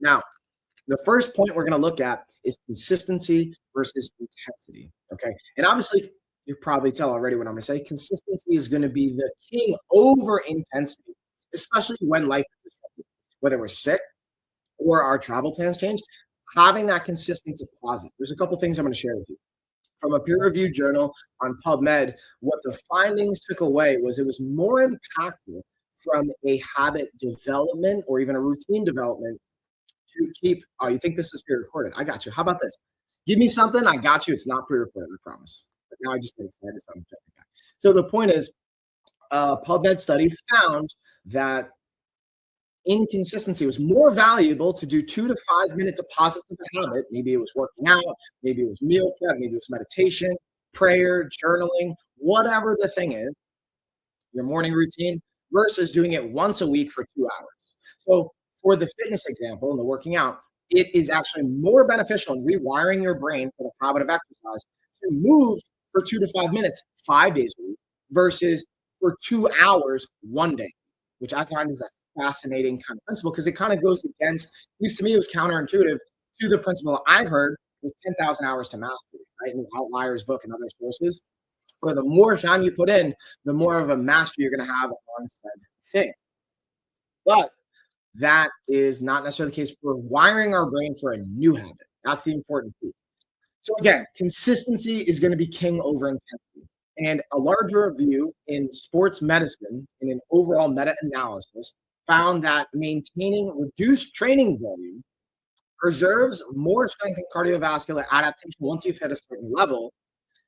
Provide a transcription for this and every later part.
Now, the first point we're going to look at is consistency versus intensity. Okay. And obviously, you probably tell already what I'm going to say. Consistency is going to be the king over intensity, especially when life is disrupted, whether we're sick or our travel plans change. Having that consistent deposit. There's a couple things I'm going to share with you. From a peer-reviewed journal on PubMed, what the findings took away was it was more impactful from a habit development or even a routine development to keep. Oh, you think this is pre-recorded? I got you. How about this? Give me something. I got you. It's not pre-recorded. I promise. But now I just get excited. So the point is, PubMed study found that inconsistency was more valuable to do 2 to 5 minute deposits of a habit. Maybe it was working out, maybe it was meal prep, maybe it was meditation, prayer, journaling, whatever the thing is, your morning routine, versus doing it once a week for 2 hours. So for the fitness example and the working out, it is actually more beneficial in rewiring your brain for the habit of exercise to move for 2 to 5 minutes 5 days a week versus for 2 hours one day, which I find is a fascinating kind of principle because it kind of goes against, at least to me, it was counterintuitive to the principle I've heard with 10,000 hours to mastery, right? In the Outliers book and other sources, where the more time you put in, the more of a mastery you're going to have on said thing. But that is not necessarily the case for wiring our brain for a new habit. That's the important piece. So again, consistency is going to be king over intensity. And a larger review in sports medicine in an overall meta-analysis found that maintaining reduced training volume preserves more strength and cardiovascular adaptation once you've hit a certain level,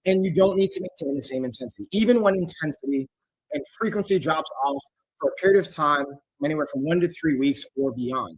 and you don't need to maintain the same intensity, even when intensity and frequency drops off for a period of time, anywhere from 1 to 3 weeks or beyond.